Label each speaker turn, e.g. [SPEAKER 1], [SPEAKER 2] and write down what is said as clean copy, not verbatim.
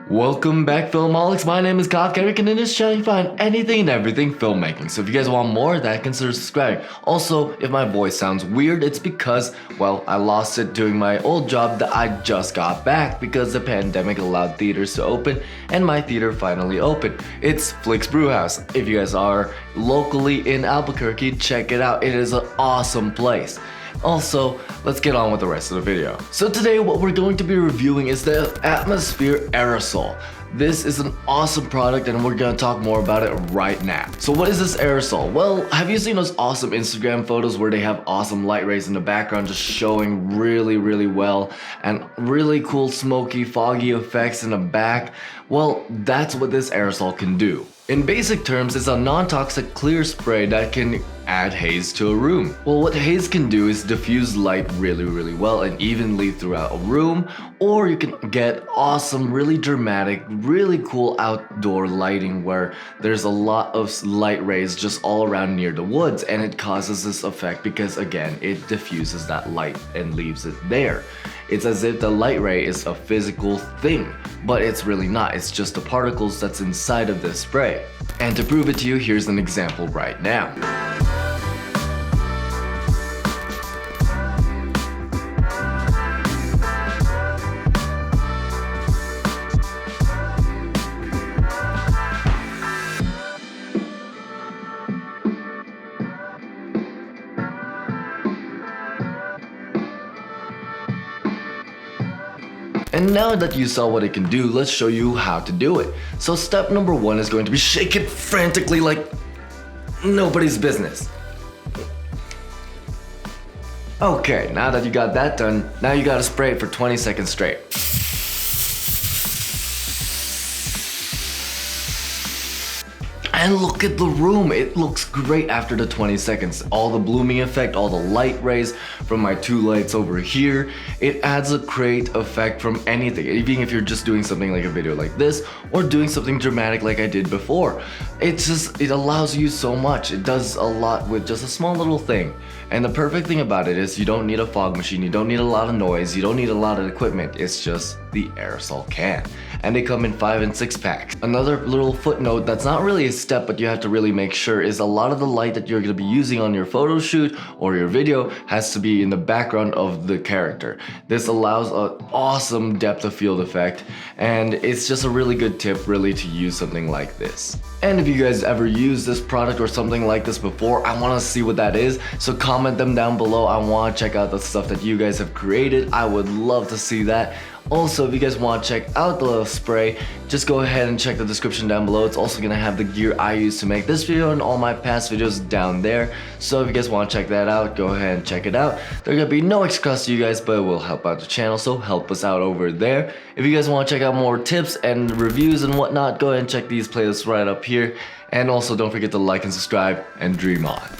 [SPEAKER 1] Welcome back, Filmaholics. My name is Kyle Carrick, and in this channel you find anything and everything filmmaking. So if you guys want more of that, consider subscribing. Also, if my voice sounds weird, it's because, well, I lost it doing my old job that I just got back because the pandemic allowed theaters to open, and my theater finally opened. It's Flicks Brewhouse. If you guys are locally in Albuquerque, check it out. It is an awesome place. Also, let's get on with the rest of the video. So today what we're going to be reviewing is the Atmosphere Aerosol. This is an awesome product and we're going to talk more about it right now. So what is this aerosol? Well, have you seen those awesome Instagram photos where they have awesome light rays in the background just showing really well and really cool smoky, foggy effects in the back? Well, that's what this aerosol can do. In basic terms, it's a non-toxic clear spray that can add haze to a room. Well, what haze can do is diffuse light really well and evenly throughout a room, or you can get awesome, really dramatic, really cool outdoor lighting where there's a lot of light rays just all around near the woods, and it causes this effect because, again, it diffuses that light and leaves it there. It's as if the light ray is a physical thing, but it's really not. It's just the particles that's inside of this spray. And to prove it to you, here's an example right now. And now that you saw what it can do, let's show you how to do it. So step number 1 is going to be shake it frantically like nobody's business. Okay, now that you got that done, now you gotta spray it for 20 seconds straight. And look at the room, it looks great after the 20 seconds. All the blooming effect, all the light rays from my 2 lights over here, it adds a great effect from anything. Even if you're just doing something like a video like this, or doing something dramatic like I did before. It allows you so much. It does a lot with just a small little thing. And the perfect thing about it is you don't need a fog machine, you don't need a lot of noise, you don't need a lot of equipment. It's just the aerosol can. And they come in 5 and 6 packs. Another little footnote that's not really a step, but you have to really make sure, is a lot of the light that you're going to be using on your photo shoot or your video has to be in the background of the character. This allows an awesome depth of field effect, and it's just a really good tip really to use something like this. And if you guys ever used this product or something like this before, I want to see what that is, so comment them down below. I want to check out the stuff that you guys have created. I would love to see that. Also, if you guys want to check out the spray, just go ahead and check the description down below. It's also going to have the gear I use to make this video and all my past videos down there. So if you guys want to check that out, go ahead and check it out. There's going to be no extra cost to you guys, but it will help out the channel, so help us out over there. If you guys want to check out more tips and reviews and whatnot, go ahead and check these playlists right up here. And also don't forget to like and subscribe, and dream on.